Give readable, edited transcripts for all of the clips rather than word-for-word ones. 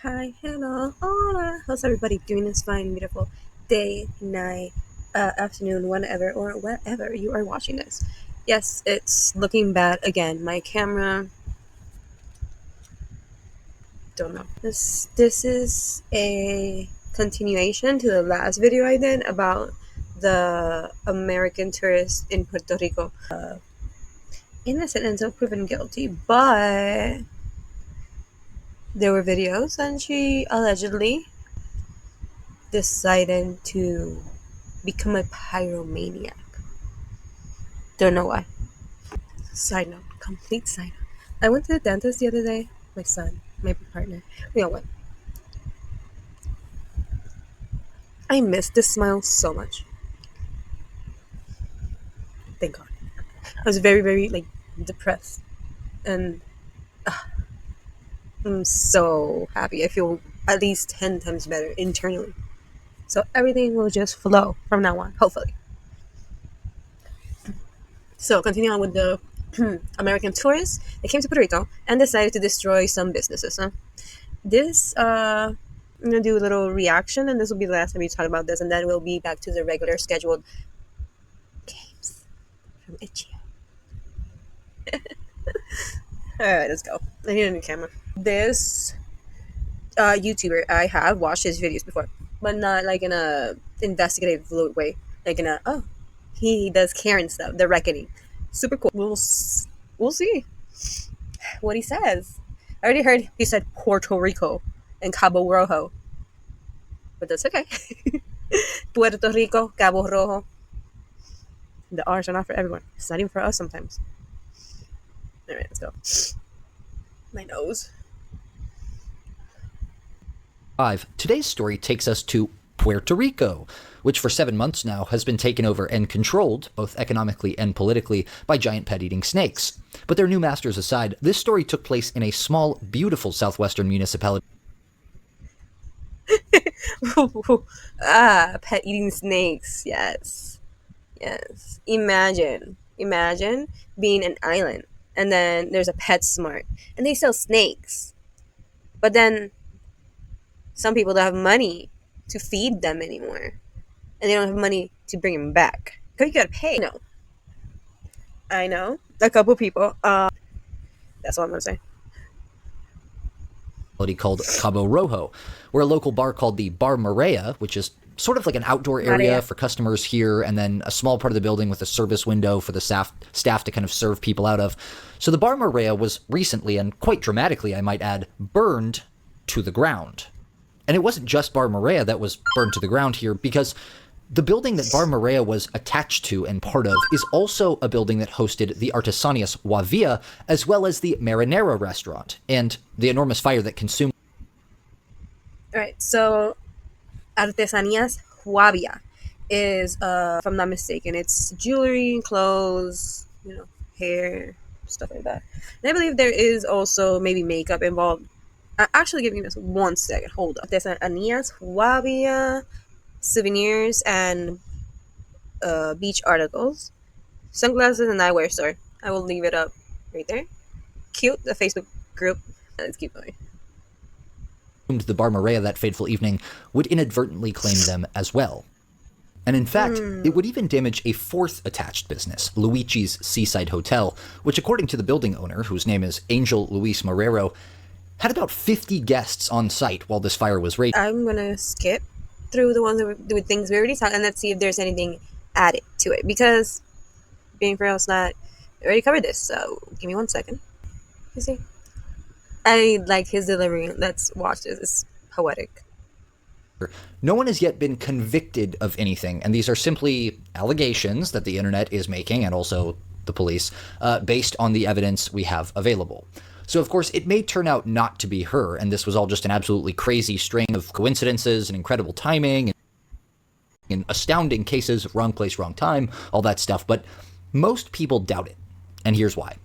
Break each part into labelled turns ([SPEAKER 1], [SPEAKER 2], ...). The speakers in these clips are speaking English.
[SPEAKER 1] Hi, hello, hola. How's everybody doing this fine, beautiful day, night, afternoon, whenever or wherever you are watching this? Yes, it's looking bad again. My camera, don't know. This is a continuation to the last video I did about the American tourist in Puerto Rico. Innocent until proven guilty, but there were videos and she allegedly decided to become a pyromaniac. Don't know why. Side note, complete side note. I went to the dentist the other day. My son, my partner, we all went. I miss this smile so much. Thank God. I was very, very depressed, and I'm so happy. I feel at least 10 times better internally. So everything will just flow from now on, hopefully. So continue on with the American tourists. They came to Puerto Rico and decided to destroy some businesses. Huh? This I'm gonna do a little reaction, and this will be the last time we talk about this, and then we'll be back to the regular scheduled games from Itchy. All right, let's go. I need a new camera. This YouTuber, I have watched his videos before, but not like in a investigative way. Like in a he does Karen stuff, the reckoning, super cool. We'll see what he says. I already heard he said Puerto Rico and Cabo Rojo, but that's okay. Puerto Rico, Cabo Rojo. The R's are not for everyone. It's not even for us sometimes. All right, let's go. My nose.
[SPEAKER 2] Today's story takes us to Puerto Rico, which for 7 months now has been taken over and controlled, both economically and politically, by giant pet-eating snakes. But their new masters aside, this story took place in a small, beautiful southwestern municipality.
[SPEAKER 1] Pet-eating snakes. Yes. Yes. Imagine being an island, and then there's a PetSmart, and they sell snakes. But then some people don't have money to feed them anymore, and they don't have money to bring them back. Because you gotta pay. No. I know. A couple people. That's all I'm gonna say.
[SPEAKER 2] Called Cabo Rojo, where a local bar called the Bar Marea, which is sort of like an outdoor area
[SPEAKER 1] Maria.
[SPEAKER 2] for customers here, and then a small part of the building with a service window for the staff to kind of serve people out of. So the Bar Marea was recently, and quite dramatically, I might add, burned to the ground. And it wasn't just Bar Marea that was burned to the ground here, because the building that Bar Marea was attached to and part of is also a building that hosted the Artesanias Wavia, as well as the Marinera restaurant, and the enormous fire that consumed.
[SPEAKER 1] All right. So, Artesanias Huavia is, if I'm not mistaken, it's jewelry, clothes, hair, stuff like that. And I believe there is also maybe makeup involved. Actually, give me this 1 second. Hold up. Artesanias Huavia, souvenirs and beach articles, sunglasses, and eyewear store. I will leave it up right there. Cute, the Facebook group. Let's keep going.
[SPEAKER 2] The Bar Marea that fateful evening would inadvertently claim them as well. And in fact, it would even damage a fourth attached business, Luigi's Seaside Hotel, which according to the building owner, whose name is Angel Luis Marrero, had about 50 guests on site while this fire was raging.
[SPEAKER 1] I'm gonna skip through the ones that with things we already saw, and let's see if there's anything added to it, because being for us not we already covered this. So give me 1 second. You see, I like his delivery. Let's watch this. It's poetic.
[SPEAKER 2] No one has yet been convicted of anything, and these are simply allegations that the internet is making, and also the police, based on the evidence we have available. So, of course, it may turn out not to be her, and this was all just an absolutely crazy string of coincidences and incredible timing and astounding cases, wrong place, wrong time, all that stuff, but most people doubt it, and here's why.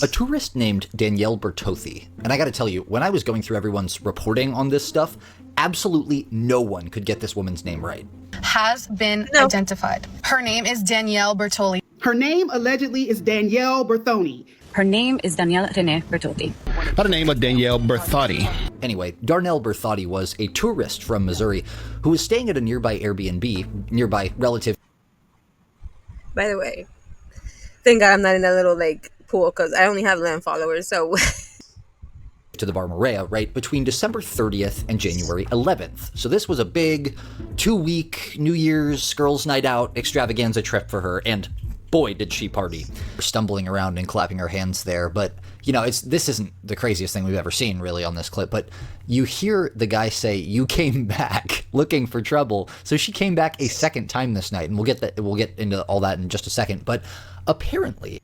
[SPEAKER 2] A tourist named Danielle Bertozzi, and I gotta tell you, when I was going through everyone's reporting on this stuff, absolutely no one could get this woman's name right.
[SPEAKER 3] Has been identified. Her name is Danielle Bertoli.
[SPEAKER 4] Her name allegedly is Danielle Berthoni.
[SPEAKER 5] Her name is Danielle Rene Bertotti.
[SPEAKER 4] by the name of Danielle Berthotti.
[SPEAKER 2] Anyway, Darnell Berthotti was a tourist from Missouri who was staying at a nearby Airbnb, nearby relative.
[SPEAKER 1] By the way, thank God I'm not in that little like pool because I only have 11 followers. So
[SPEAKER 2] to the Bar Maria, right, between December 30th and January 11th. So this was a big 2-week New Year's girls' night out extravaganza trip for her, and boy, did she party. Stumbling around and clapping her hands there, but, you know, this isn't the craziest thing we've ever seen, really, on this clip, but you hear the guy say, "You came back looking for trouble." So she came back a second time this night, and we'll get into all that in just a second, but apparently...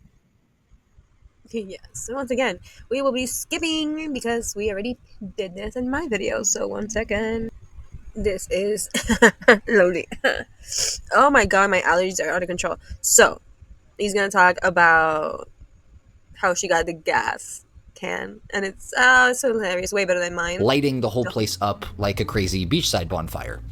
[SPEAKER 1] yes, so once again, we will be skipping because we already did this in my video. So 1 second. This is loading. Oh my God, my allergies are out of control. So he's gonna talk about how she got the gas can, and it's so hilarious, way better than mine.
[SPEAKER 2] Lighting the whole place up like a crazy beachside bonfire.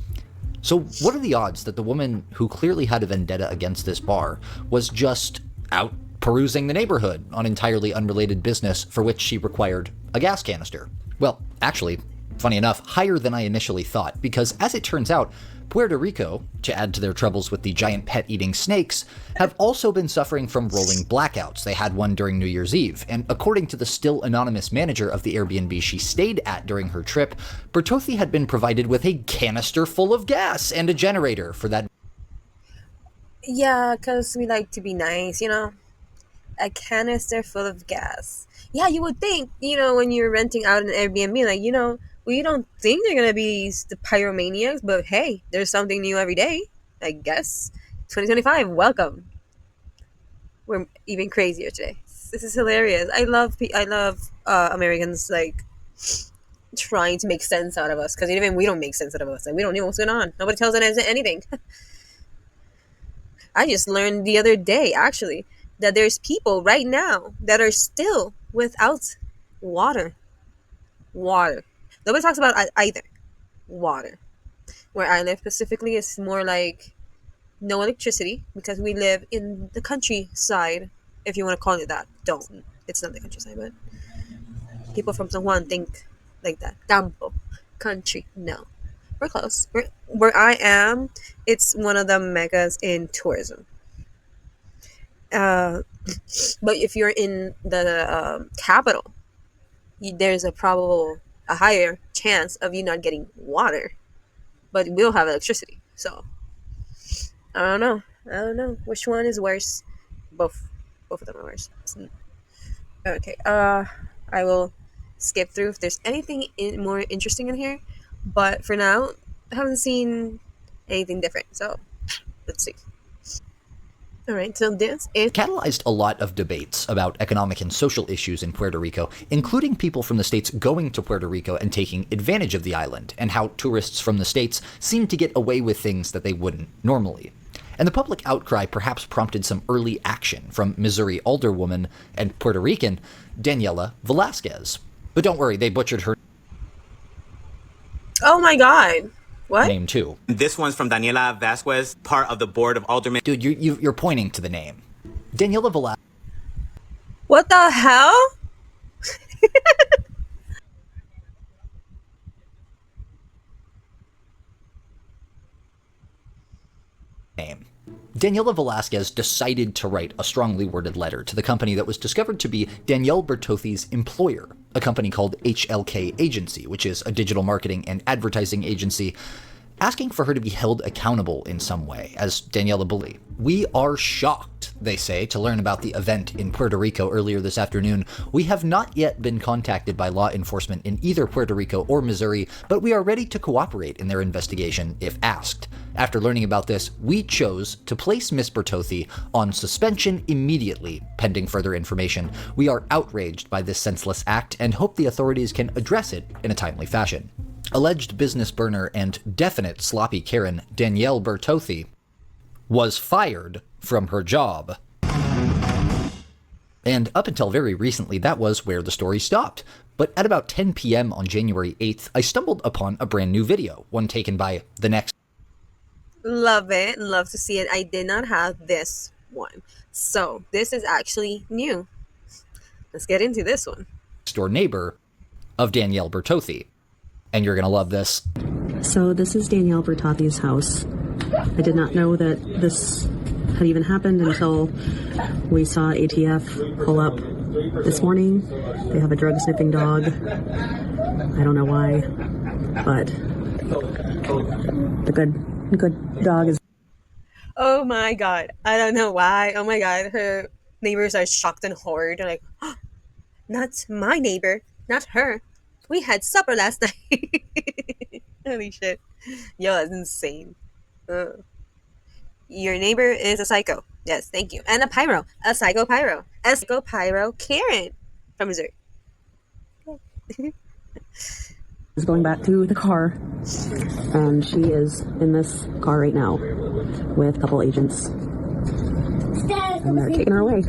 [SPEAKER 2] So what are the odds that the woman who clearly had a vendetta against this bar was just out perusing the neighborhood on entirely unrelated business for which she required a gas canister? Well, actually, funny enough, higher than I initially thought, because as it turns out, Puerto Rico, to add to their troubles with the giant pet-eating snakes, have also been suffering from rolling blackouts. They had one during New Year's Eve, and according to the still anonymous manager of the Airbnb she stayed at during her trip, Bertozzi had been provided with a canister full of gas and a generator for that.
[SPEAKER 1] Yeah, because we like to be nice, you know? A canister full of gas. Yeah, you would think, you know, when you're renting out an Airbnb, like, you know, we don't think they're going to be the pyromaniacs, but hey, there's something new every day, I guess. 2025, welcome. We're even crazier today. This is hilarious. I love Americans, like, trying to make sense out of us, because even we don't make sense out of us. Like, we don't know what's going on. Nobody tells us anything. I just learned the other day, actually, that there's people right now that are still without water. Water. Nobody talks about either. Water. Where I live specifically is more like no electricity because we live in the countryside, if you want to call it that. Don't. It's not the countryside, but people from San Juan think like that. Campo. Country. No. We're close. Where I am, it's one of the megas in tourism. But if you're in the capital, there's a higher chance of you not getting water, but we'll have electricity. So I don't know which one is worse. Both of them are worse. Okay. I will skip through if there's anything more interesting in here, but for now, I haven't seen anything different. So let's see. All right, so this is
[SPEAKER 2] catalyzed a lot of debates about economic and social issues in Puerto Rico, including people from the States going to Puerto Rico and taking advantage of the island, and how tourists from the States seem to get away with things that they wouldn't normally. And the public outcry perhaps prompted some early action from Missouri alderwoman and Puerto Rican Daniela Velasquez. But don't worry, they butchered her
[SPEAKER 1] oh my God. What?
[SPEAKER 2] name too.
[SPEAKER 5] This one's from Daniela Vasquez, part of the board of aldermen.
[SPEAKER 2] Dude, you're pointing to the name. Daniela Velasquez.
[SPEAKER 1] What the hell?
[SPEAKER 2] Name. Daniela Velasquez decided to write a strongly worded letter to the company that was discovered to be Danielle Bertozzi's employer, a company called HLK Agency, which is a digital marketing and advertising agency, asking for her to be held accountable in some way, as Daniela believed. "We are shocked," they say, to learn about the event in Puerto Rico earlier this afternoon. "We have not yet been contacted by law enforcement in either Puerto Rico or Missouri, but we are ready to cooperate in their investigation if asked. After learning about this, we chose to place Miss Bertozzi on suspension immediately, pending further information. We are outraged by this senseless act and hope the authorities can address it in a timely fashion." Alleged business burner and definite sloppy Karen Danielle Bertozzi was fired from her job. And up until very recently, that was where the story stopped. But at about 10 p.m. on January 8th, I stumbled upon a brand new video, one taken by the next.
[SPEAKER 1] Love it. Love to see it. I did not have this one. So this is actually new. Let's get into this one.
[SPEAKER 2] door neighbor of Danielle Bertothi. And you're going to love this.
[SPEAKER 6] So this is Danielle Bertothi's house. I did not know that this had even happened until we saw ATF pull up this morning. They have a drug sniffing dog. I don't know why, but the good dog is.
[SPEAKER 1] Oh my god. I don't know why. Oh my god. Her neighbors are shocked and horror. They're like, oh, not my neighbor. Not her. We had supper last night. Holy shit. Yo, that's insane. Your neighbor is a psycho. Yes, thank you. And a pyro. A psycho pyro. A psycho pyro Karen from Missouri.
[SPEAKER 6] Is going back to the car, and she is in this car right now with a couple agents, and they're taking her away.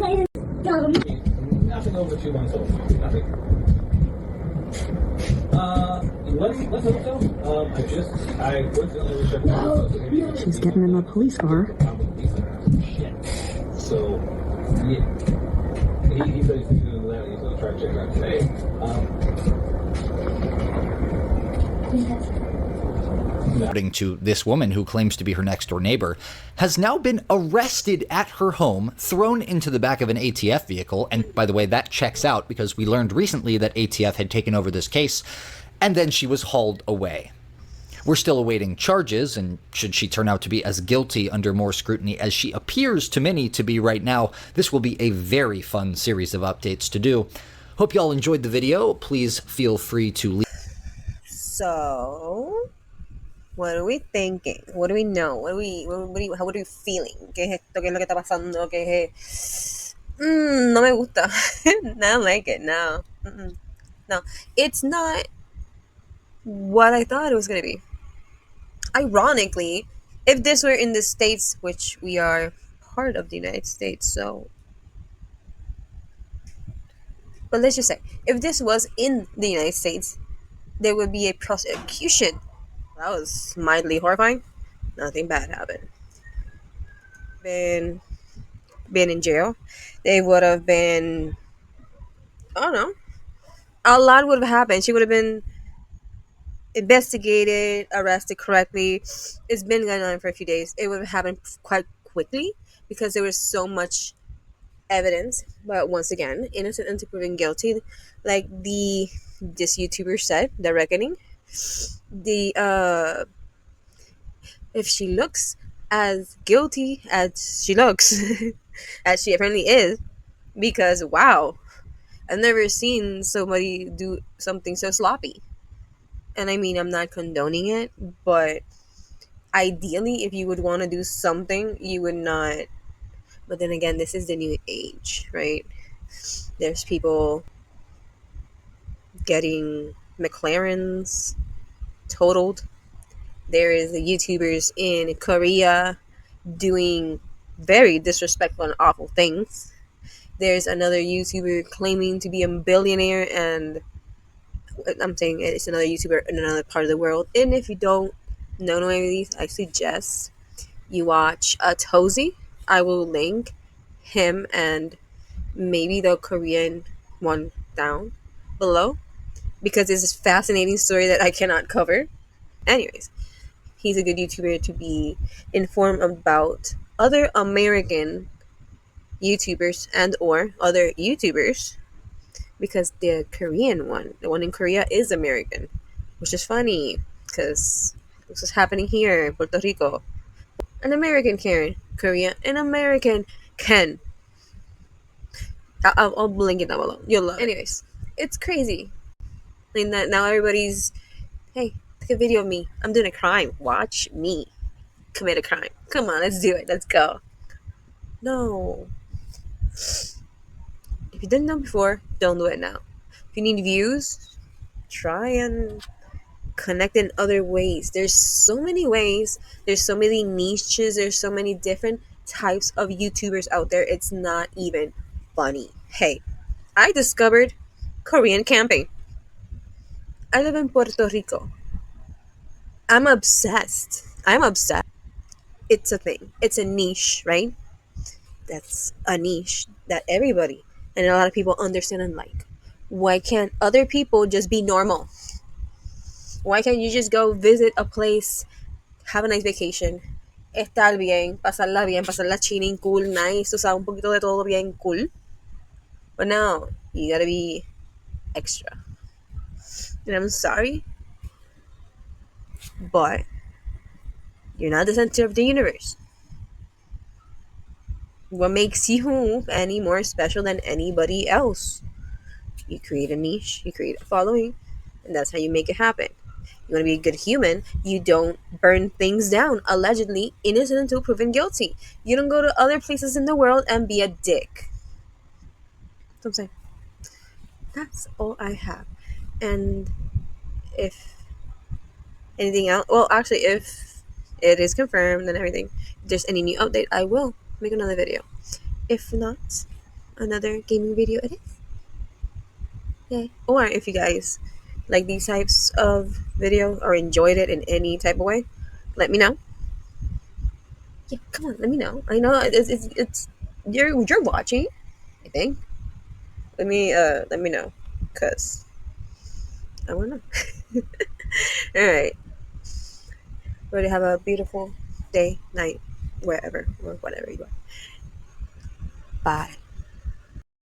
[SPEAKER 6] She's getting in the police car.
[SPEAKER 7] So, yeah, he said he's doing that. He's gonna try to check it out today.
[SPEAKER 2] According to this woman who claims to be her next door neighbor, has now been arrested at her home, thrown into the back of an ATF vehicle. And by the way, that checks out because we learned recently that ATF had taken over this case, and then she was hauled away. We're still awaiting charges, and should she turn out to be as guilty under more scrutiny as she appears to many to be right now, this will be a very fun series of updates to do. Hope y'all enjoyed the video. Please feel free to leave.
[SPEAKER 1] So, what are we thinking? What do we know? What are we feeling? ¿Qué es esto? ¿Qué es lo que está pasando? ¿Qué es? No me gusta. I don't like it. No. No. It's not what I thought it was going to be. Ironically, if this were in the States, which we are part of the United States, so. But let's just say, if this was in the United States, there would be a prosecution. That was mildly horrifying. Nothing bad happened. Been in jail. They would have been, I don't know. A lot would have happened. She would have been investigated, arrested correctly. It's been going on for a few days. It would have happened quite quickly because there was so much evidence. But once again, innocent until proven guilty. Like this YouTuber said, The Reckoning. If she looks as guilty as she looks, as she apparently is, because wow, I've never seen somebody do something so sloppy. And I mean, I'm not condoning it, but ideally, if you would want to do something, you would not. But then again, this is the new age, right? There's people getting McLarens totaled. There is the YouTubers in Korea doing very disrespectful and awful things. There's another YouTuber claiming to be a billionaire, and I'm saying it's another YouTuber in another part of the world. And if you don't know any of these, I suggest you watch Tozy. I will link him and maybe the Korean one down below because it's a fascinating story that I cannot cover. Anyways, he's a good YouTuber to be informed about other American YouTubers and or other YouTubers, because the Korean one, the one in Korea, is American, which is funny because this is happening here in Puerto Rico. An American Karen, Korea, an American Ken. I'll link it down below. You'll love it. Anyways, it's crazy. I mean, that now everybody's, hey, take a video of me. I'm doing a crime. Watch me commit a crime. Come on, let's do it. Let's go. No. If you didn't know before, don't do it now. If you need views, try and connect in other ways. There's so many ways. There's so many niches. There's so many different types of YouTubers out there. It's not even funny. Hey, I discovered Korean camping. I live in Puerto Rico. I'm obsessed. It's a thing. It's a niche, right? That's a niche that everybody and a lot of people understand and like. Why can't other people just be normal? Why can't you just go visit a place, have a nice vacation, estar bien, pasarla chilling, cool, nice, o sea, un poquito de todo bien cool? But no, you gotta be extra. And I'm sorry, but you're not the center of the universe. What makes you any more special than anybody else? You create a niche, you create a following, and that's how you make it happen. You want to be a good human, you don't burn things down, allegedly innocent until proven guilty. You don't go to other places in the world and be a dick. That's what I'm saying. That's all I have. And if anything else, well, actually, if it is confirmed and everything, if there's any new update, I will make another video. If not, another gaming video it is. Yay. Or if you guys like these types of video or enjoyed it in any type of way, let me know. Yeah, come on, let me know. I know it's you're watching, I think. Let me know, cause I wanna know. All right. Everybody have a beautiful day, night, wherever or whatever you are. Bye.